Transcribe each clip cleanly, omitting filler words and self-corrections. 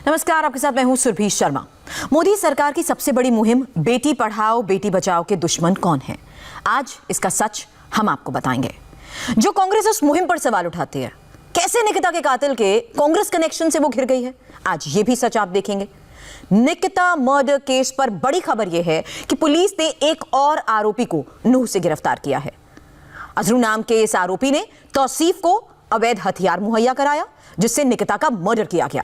नमस्कार, आपके साथ मैं हूं सुरभि शर्मा। मोदी सरकार की सबसे बड़ी मुहिम बेटी पढ़ाओ बेटी बचाओ के दुश्मन कौन है, आज इसका सच हम आपको बताएंगे। जो कांग्रेस उस मुहिम पर सवाल उठाती है, कैसे निकिता के कातिल के कांग्रेस कनेक्शन से वो घिर गई है, आज ये भी सच आप देखेंगे। निकिता मर्डर केस पर बड़ी खबर यह है कि पुलिस ने एक और आरोपी को नूह से गिरफ्तार किया है। अजरू नाम के इस आरोपी ने तौसीफ को अवैध हथियार मुहैया कराया, जिससे निकिता का मर्डर किया गया।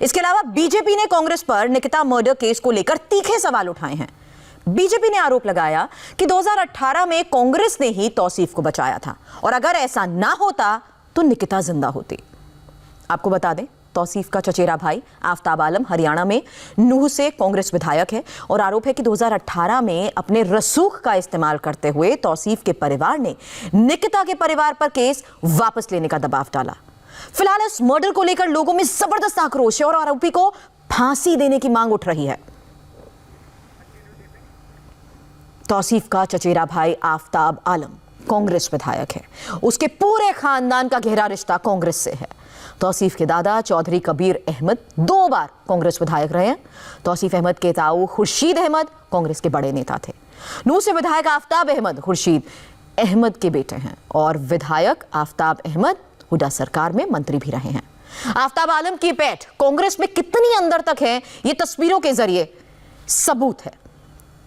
इसके अलावा बीजेपी ने कांग्रेस पर निकिता मर्डर केस को लेकर तीखे सवाल उठाए हैं। बीजेपी ने आरोप लगाया कि 2018 में कांग्रेस ने ही तौसीफ को बचाया था और अगर ऐसा ना होता तो निकिता जिंदा होती। आपको बता दें, तौसीफ का चचेरा भाई आफ्ताब आलम हरियाणा में नूह से कांग्रेस विधायक है और आरोप है कि 2018 में अपने रसूख का इस्तेमाल करते हुए तौसीफ के परिवार ने निकिता के परिवार पर केस वापस लेने का दबाव डाला। फिलहाल इस मर्डर को लेकर लोगों में जबरदस्त आक्रोश है और आरोपी को फांसी देने की मांग उठ रही है। तौसीफ का चचेरा भाई आफ्ताब आलम कांग्रेस विधायक है, उसके पूरे खानदान का गहरा रिश्ता कांग्रेस से है। तौसीफ के दादा चौधरी कबीर अहमद 2 बार कांग्रेस विधायक रहे हैं। तौसीफ अहमद के ताऊ खुर्शीद अहमद कांग्रेस के बड़े नेता थे। नूह से विधायक आफ्ताब अहमद खुर्शीद अहमद के बेटे हैं और विधायक आफ्ताब अहमद हुड्डा सरकार में मंत्री भी रहे हैं। आफ्ताब आलम की पैठ कांग्रेस में कितनी अंदर तक है, ये तस्वीरों के जरिए सबूत है।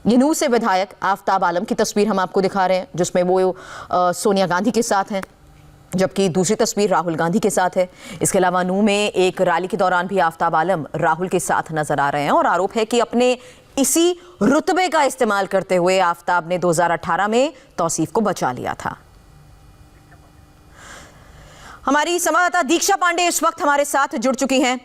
ये नूह से विधायक आफ्ताब आलम की तस्वीर हम आपको दिखा रहे हैं, जिसमें वो सोनिया गांधी के साथ हैं, जबकि दूसरी तस्वीर राहुल गांधी के साथ है। इसके अलावा नूह में एक रैली के दौरान भी आफ्ताब आलम राहुल के साथ नजर आ रहे हैं और आरोप है कि अपने इसी रुतबे का इस्तेमाल करते हुए आफ्ताब ने 2018 में तौसीफ को बचा लिया था। हमारी संवाददाता दीक्षा पांडे इस वक्त हमारे साथ जुड़ चुकी हैं,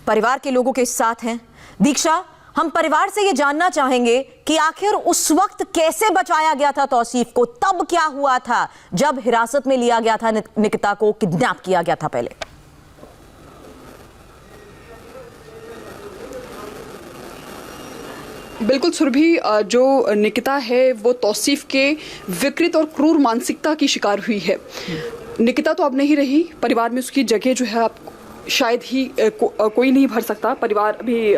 परिवार के लोगों के साथ हैं। दीक्षा, हम परिवार से ये जानना चाहेंगे कि आखिर उस वक्त कैसे बचाया गया था तौसीफ को, तब क्या हुआ था जब हिरासत में लिया गया था, निकिता को किडनैप किया गया था पहले। बिल्कुल सुरभि, जो निकिता है वो तौसीफ के विकृत और क्रूर मानसिकता की शिकार हुई है। निकिता तो अब नहीं रही, परिवार में उसकी जगह जो है आप शायद ही कोई नहीं भर सकता। परिवार भी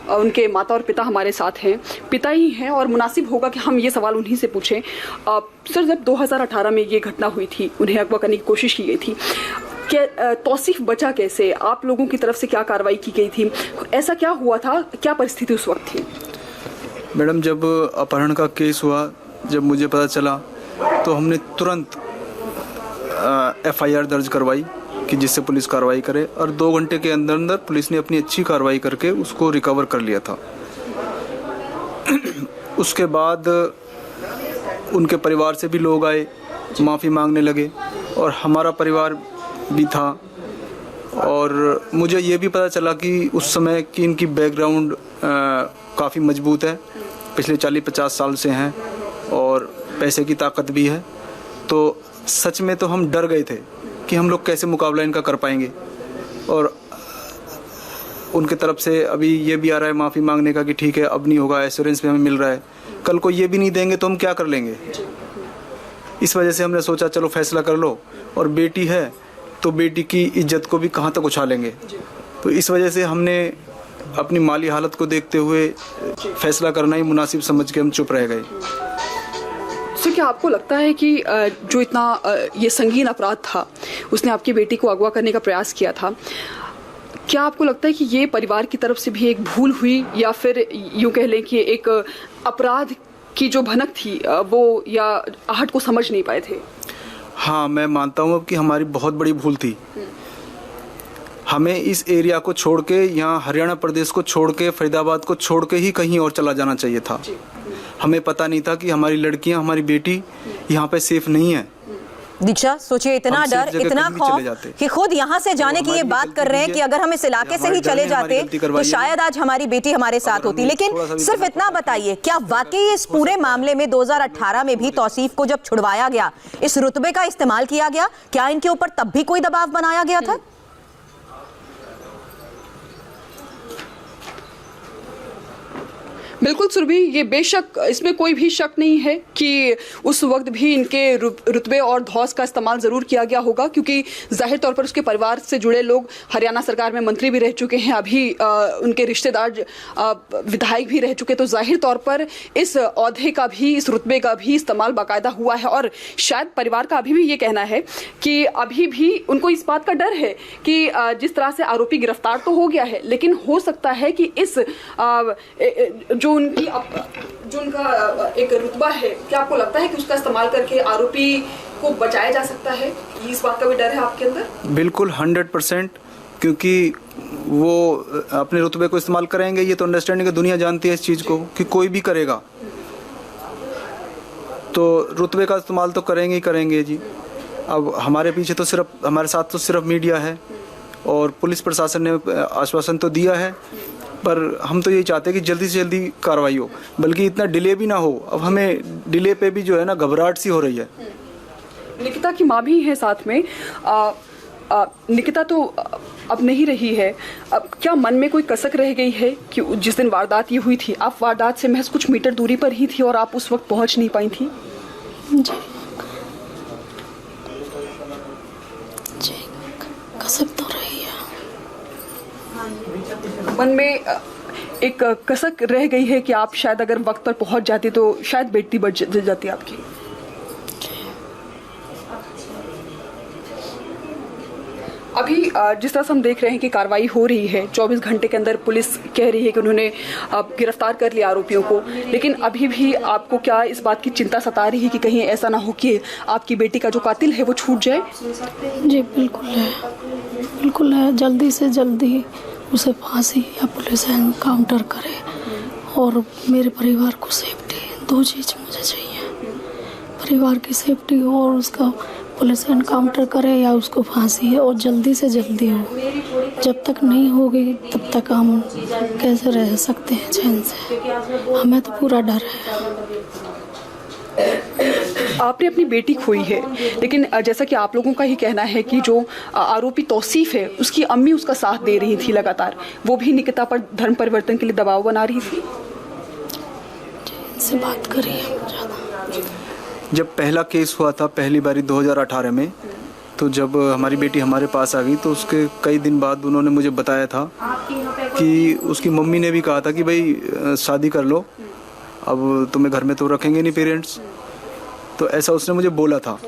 उनके माता और पिता हमारे साथ हैं, पिता ही हैं और मुनासिब होगा कि हम ये सवाल उन्हीं से पूछें। सर, जब 2018 में ये घटना हुई थी, उन्हें अगवा करने की कोशिश की गई थी, क्या तौसीफ बचा कैसे? आप लोगों की तरफ से क्या कार्रवाई की गई थी? ऐसा क्या हुआ था, क्या परिस्थिति उस वक्त थी? मैडम, जब अपहरण का केस हुआ, जब मुझे पता चला तो हमने तुरंत FIR दर्ज करवाई कि जिससे पुलिस कार्रवाई करे और 2 घंटे के अंदर अंदर पुलिस ने अपनी अच्छी कार्रवाई करके उसको रिकवर कर लिया था। उसके बाद उनके परिवार से भी लोग आए, माफ़ी मांगने लगे और हमारा परिवार भी था और मुझे ये भी पता चला कि उस समय की इनकी बैकग्राउंड काफ़ी मजबूत है, पिछले 40-50 साल से हैं और पैसे की ताकत भी है। तो सच में तो हम डर गए थे कि हम लोग कैसे मुकाबला इनका कर पाएंगे और उनके तरफ से अभी ये भी आ रहा है माफ़ी मांगने का कि ठीक है अब नहीं होगा, एश्योरेंस भी हमें मिल रहा है। कल को ये भी नहीं देंगे तो हम क्या कर लेंगे। इस वजह से हमने सोचा चलो फैसला कर लो, और बेटी है तो बेटी की इज्जत को भी कहाँ तक उछालेंगे। तो इस वजह से हमने अपनी माली हालत को देखते हुए फैसला करना ही मुनासिब समझ के हम चुप रह गए। सर, क्या आपको लगता है कि जो इतना ये संगीन अपराध था, उसने आपकी बेटी को अगवा करने का प्रयास किया था, क्या आपको लगता है कि ये परिवार की तरफ से भी एक भूल हुई या फिर यूँ कह लें कि एक अपराध की जो भनक थी वो या आहट को समझ नहीं पाए थे? हाँ, मैं मानता हूँ कि हमारी बहुत बड़ी भूल थी। हमें इस एरिया को छोड़ के, यहाँ हरियाणा प्रदेश को छोड़ के, फरीदाबाद को छोड़ के ही कहीं और चला जाना चाहिए था। हमें पता नहीं था कि हमारी लड़कियां, हमारी बेटी यहाँ पे सेफ नहीं है। दीक्षा, सोचिए, इतना डर, इतना खौफ कि खुद यहाँ से जाने की ये बात कर रहे हैं कि अगर हम इस इलाके से ही चले जाते तो शायद आज हमारी बेटी हमारे साथ होती। लेकिन सिर्फ इतना बताइए, क्या वाकई इस पूरे मामले में 2018 में भी तौसीफ को जब छुड़वाया गया, इस रुतबे का इस्तेमाल किया गया? क्या इनके ऊपर तब भी कोई दबाव बनाया गया था? बिल्कुल सुरभि, ये बेशक इसमें कोई भी शक नहीं है कि उस वक्त भी इनके रुतबे और धौस का इस्तेमाल ज़रूर किया गया होगा, क्योंकि जाहिर तौर पर उसके परिवार से जुड़े लोग हरियाणा सरकार में मंत्री भी रह चुके हैं, अभी उनके रिश्तेदार विधायक भी रह चुके, तो जाहिर तौर पर इस ओहदे का भी, इस रुतबे का भी इस्तेमाल बाकायदा हुआ है। और शायद परिवार का अभी भी ये कहना है कि अभी भी उनको इस बात का डर है कि जिस तरह से आरोपी गिरफ्तार तो हो गया है, लेकिन हो सकता है कि इस जो उनका एक रुतबा है, क्या आपको लगता है कि उसका इस्तेमाल करके आरोपी को बचाया जा सकता है? इस बात का भी डर है आपके अंदर? बिल्कुल 100%, क्योंकि वो अपने रुतबे को इस्तेमाल करेंगे। ये तो अंडरस्टैंडिंग है, दुनिया जानती है इस चीज़ को कि कोई भी करेगा तो रुतबे का इस्तेमाल तो करेंगे ही करेंगे जी। अब हमारे पीछे तो सिर्फ, हमारे साथ तो सिर्फ मीडिया है और पुलिस प्रशासन ने आश्वासन तो दिया है, पर हम तो यही चाहते हैं कि जल्दी से जल्दी कार्रवाई हो, बल्कि इतना डिले भी ना हो। अब हमें डिले पे भी जो है ना घबराहट सी हो रही है। निकिता की माँ भी है साथ में। निकिता तो अब नहीं रही है, अब क्या मन में कोई कसक रह गई है कि जिस दिन वारदात ये हुई थी, आप वारदात से महज कुछ मीटर दूरी पर ही थी और आप उस वक्त पहुंच नहीं पाई थी? जी जी, कसक तो रही है मन में। एक कसक रह गई है कि आप शायद अगर वक्त पर पहुंच जाती तो शायद बेटी बच जाती आपकी। अभी जिस तरह से हम देख रहे हैं कि कार्रवाई हो रही है, 24 घंटे के अंदर पुलिस कह रही है कि उन्होंने गिरफ्तार कर लिया आरोपियों को, लेकिन अभी भी आपको क्या इस बात की चिंता सता रही है कि कहीं ऐसा ना हो कि आपकी बेटी का जो कातिल है वो छूट जाए? जी बिल्कुल है, बिल्कुल है। जल्दी से जल्दी उसे फांसी या पुलिस एनकाउंटर करे और मेरे परिवार को सेफ्टी, दो चीज़ मुझे चाहिए, परिवार की सेफ्टी और उसका पुलिस एनकाउंटर करे या उसको फांसी है, और जल्दी से जल्दी हो। जब तक नहीं होगी तब तक हम कैसे रह सकते हैं चैन से? हमें तो पूरा डर है। आपने अपनी बेटी खोई है, लेकिन जैसा कि आप लोगों का ही कहना है कि जो आरोपी तौसीफ है उसकी अम्मी उसका साथ दे रही थी लगातार, वो भी निकिता पर धर्म परिवर्तन के लिए दबाव बना रही थी। इनसे बात करिए ज़्यादा। जब पहला केस हुआ था पहली बारी 2018 में, तो जब हमारी बेटी हमारे पास आ गई तो उसके कई दिन बाद उन्होंने मुझे बताया था कि उसकी मम्मी ने भी कहा था कि भाई शादी कर लो, अब तुम्हें घर में तो रखेंगे नहीं पेरेंट्स, तो ऐसा उसने मुझे बोला था।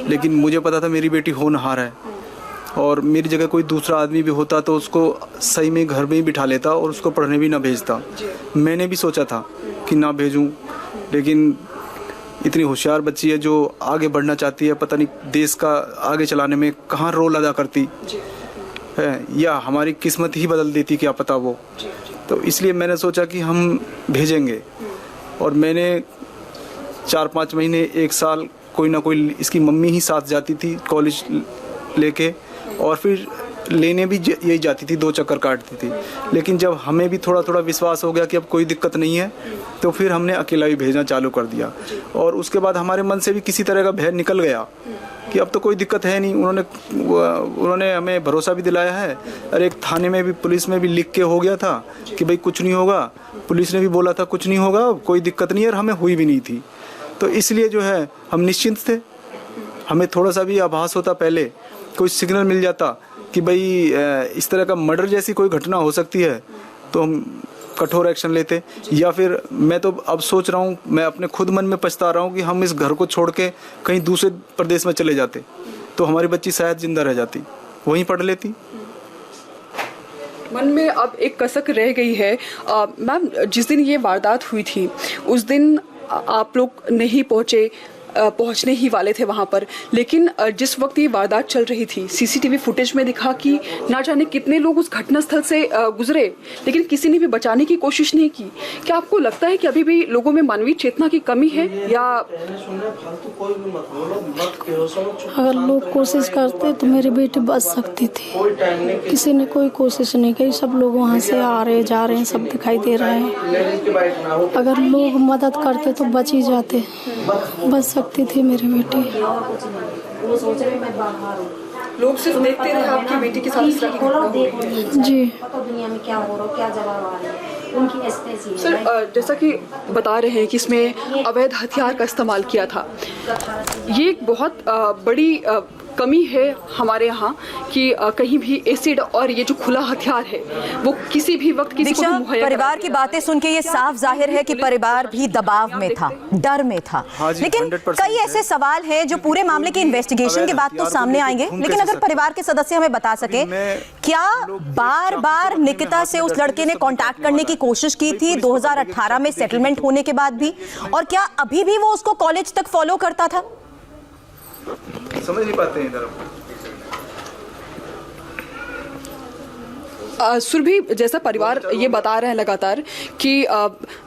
लेकिन मुझे पता था मेरी बेटी होनहार है और मेरी जगह कोई दूसरा आदमी भी होता तो उसको सही में घर में ही बिठा लेता और उसको पढ़ने भी ना भेजता। मैंने भी सोचा था कि ना भेजूं, लेकिन इतनी होशियार बच्ची है जो आगे बढ़ना चाहती है, पता नहीं देश का आगे चलाने में कहाँ रोल अदा करती है, या हमारी किस्मत ही बदल देती, क्या पता वो। तो इसलिए मैंने सोचा कि हम भेजेंगे, और मैंने 4-5 महीने 1 साल कोई ना कोई इसकी मम्मी ही साथ जाती थी कॉलेज लेके, और फिर लेने भी यही जाती थी, 2 चक्कर काटती थी। लेकिन जब हमें भी थोड़ा थोड़ा विश्वास हो गया कि अब कोई दिक्कत नहीं है, तो फिर हमने अकेला भी भेजना चालू कर दिया। और उसके बाद हमारे मन से भी किसी तरह का भय निकल गया कि अब तो कोई दिक्कत है नहीं। उन्होंने हमें भरोसा भी दिलाया है, और एक थाने में भी, पुलिस में भी लिख के हो गया था कि भाई कुछ नहीं होगा। पुलिस ने भी बोला था कुछ नहीं होगा, कोई दिक्कत नहीं है, और हमें हुई भी नहीं थी। तो इसलिए जो है हम निश्चिंत थे। हमें थोड़ा सा भी आभास होता, पहले कोई सिग्नल मिल जाता कि भाई इस तरह का मर्डर जैसी कोई घटना हो सकती है, तो हम कठोर एक्शन लेते। या फिर मैं तो अब सोच रहा हूँ, मैं अपने खुद मन में पछता रहा हूँ कि हम इस घर को छोड़ के कहीं दूसरे प्रदेश में चले जाते तो हमारी बच्ची शायद जिंदा रह जाती, वहीं पढ़ लेती। मन में अब एक कसक रह गई है। मैम, जिस दिन ये वारदात हुई थी उस दिन आप लोग नहीं पहुंचने ही वाले थे वहां पर, लेकिन जिस वक्त ये वारदात चल रही थी सीसीटीवी फुटेज में दिखा कि ना जाने कितने लोग उस घटनास्थल से गुजरे, लेकिन किसी ने भी बचाने की कोशिश नहीं की। क्या आपको लगता है कि अभी भी लोगों में मानवीय चेतना की कमी है, या अगर लोग कोशिश करते तो मेरी बेटी बच सकती थी? किसी ने कोई कोशिश नहीं की। सब लोग वहाँ से आ रहे जा रहे हैं, सब दिखाई दे रहे हैं। अगर लोग मदद करते तो बच ही जाते, बच सकती थी मेरी बेटी। लोग सिर्फ देखते रहे आपकी बेटी के साथ इस तरह की घटना हो रही है। जी, दुनिया में क्या हो रहा है, क्या जवाब आ रहा है। उनकी एस्पेसी है। सर जैसा कि बता रहे हैं कि इसमें अवैध हथियार का इस्तेमाल किया था, ये एक बहुत बड़ी कमी है हमारे यहाँ कि कहीं भी एसिड और ये जो खुला हथियार है वो किसी भी वक्त किसी को दीक्षा, भी मुहैया परिवार करा की बातें सुन के ये साफ जाहिर है कि परिवार भी दबाव में था, डर में था। हाँ जी, लेकिन 100% कई ऐसे सवाल हैं जो पूरे मामले की इन्वेस्टिगेशन के बाद तो सामने आएंगे, लेकिन अगर परिवार के सदस्य हमें बता सके, क्या बार बार निकिता से उस लड़के ने कांटेक्ट करने की कोशिश की थी 2018 में सेटलमेंट होने के बाद भी, और क्या अभी भी वो उसको कॉलेज तक फॉलो करता था? समझ नहीं पाते हैं इधर। सुरभि, जैसा परिवार ये बता रहे हैं लगातार कि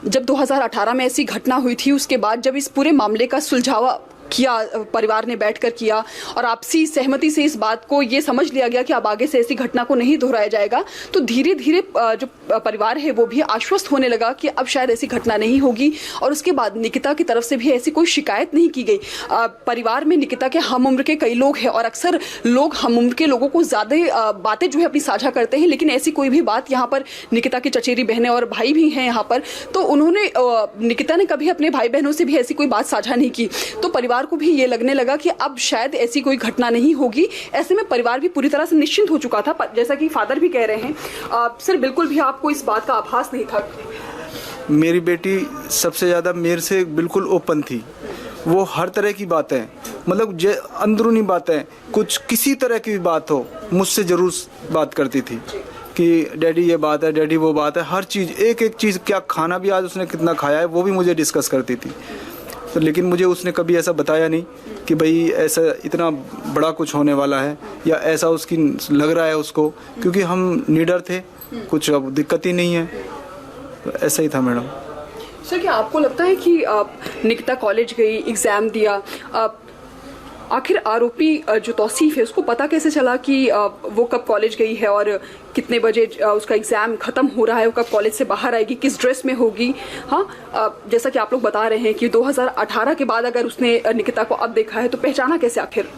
जब 2018 में ऐसी घटना हुई थी, उसके बाद जब इस पूरे मामले का सुलझावा किया, परिवार ने बैठकर किया और आपसी सहमति से इस बात को ये समझ लिया गया कि अब आगे से ऐसी घटना को नहीं दोहराया जाएगा, तो धीरे धीरे जो परिवार है वो भी आश्वस्त होने लगा कि अब शायद ऐसी घटना नहीं होगी। और उसके बाद निकिता की तरफ से भी ऐसी कोई शिकायत नहीं की गई। परिवार में निकिता के हम उम्र के कई लोग हैं और अक्सर लोग हम उम्र के लोगों को ज़्यादा बातें जो है अपनी साझा करते हैं, लेकिन ऐसी कोई भी बात यहाँ पर निकिता की चचेरी बहनें और भाई भी हैं यहाँ पर, तो उन्होंने निकिता ने कभी अपने भाई बहनों से भी ऐसी कोई बात साझा नहीं की। तो परिवार को भी ये लगने लगा कि अब शायद ऐसी कोई घटना नहीं होगी। ऐसे में परिवार भी पूरी तरह से निश्चिंत हो चुका था, जैसा कि फादर भी कह रहे हैं। सर बिल्कुल भी आपको इस बात का आभास नहीं था? मेरी बेटी सबसे ज़्यादा मेरे से बिल्कुल ओपन थी। वो हर तरह की बातें, मतलब जो अंदरूनी बातें, कुछ किसी तरह की भी बात हो मुझसे ज़रूर बात करती थी कि डैडी ये बात है, डैडी वो बात है। हर चीज़, एक एक चीज़, क्या खाना भी आज उसने कितना खाया है वो भी मुझे डिस्कस करती थी। तो लेकिन मुझे उसने कभी ऐसा बताया नहीं कि भाई ऐसा इतना बड़ा कुछ होने वाला है या ऐसा उसकी लग रहा है उसको, क्योंकि हम निडर थे, कुछ अब दिक्कत ही नहीं है। तो ऐसा ही था मैडम। सर क्या आपको लगता है कि निकिता कॉलेज गई, एग्ज़ाम दिया, आखिर आरोपी जो तौसीफ है उसको पता कैसे चला कि वो कब कॉलेज गई है और कितने बजे उसका एग्ज़ाम ख़त्म हो रहा है, वो कब कॉलेज से बाहर आएगी, किस ड्रेस में होगी? हाँ, जैसा कि आप लोग बता रहे हैं कि 2018 के बाद अगर उसने निकिता को अब देखा है तो पहचाना कैसे आखिर?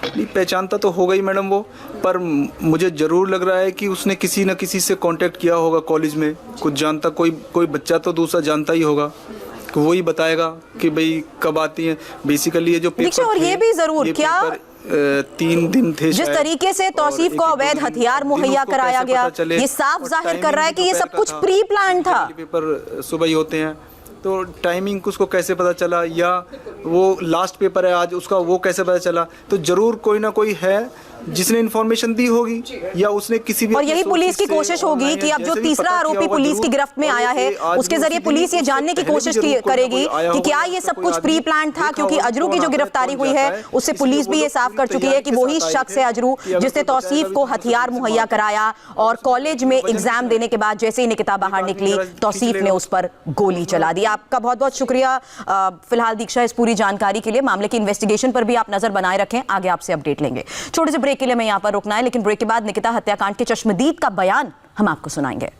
नहीं, पहचानता तो हो गई मैडम वो, पर मुझे ज़रूर लग रहा है कि उसने किसी न किसी से कांटेक्ट किया होगा कॉलेज में, कुछ जानता, कोई बच्चा तो दूसरा जानता ही होगा, तो वही बताएगा कि भाई कब आती है। बेसिकली ये जो पेपर और ये भी ज़रूर, क्या 3 दिन थे जिस तरीके से तौसीफ को अवैध हथियार मुहैया कराया गया, ये साफ जाहिर कर रहा है कि ये सब कुछ प्री प्लान था। पेपर सुबह ही होते हैं, तो टाइमिंग उसको कैसे पता चला, या वो लास्ट पेपर है आज उसका, वो कैसे पता चला? तो जरूर कोई ना कोई है जिसने इन्फॉर्मेशन दी होगी, या उसने किसी भी, और यही पुलिस की कोशिश होगी कि अब जो तीसरा आरोपी पुलिस की गिरफ्त में आया है उसके जरिए पुलिस ये जानने की कोशिश करेगी कि क्या ये सब कुछ प्री प्लान था, क्योंकि अजरू की जो गिरफ्तारी हुई है उससे पुलिस भी ये साफ कर चुकी है कि वही शख्स है अजरू जिसने तौसीफ को हथियार मुहैया कराया, और कॉलेज में एग्जाम देने के बाद जैसे ही निकिता बाहर निकली तौसीफ ने उस पर गोली चला दी। आपका बहुत बहुत शुक्रिया फिलहाल दीक्षा इस पूरी जानकारी के लिए। मामले की इन्वेस्टिगेशन पर भी आप नजर बनाए रखें, आगे आपसे अपडेट लेंगे। छोटे से ब्रेक के लिए मैं यहां पर रुकना है, लेकिन ब्रेक के बाद निकिता हत्याकांड के चश्मदीद का बयान हम आपको सुनाएंगे।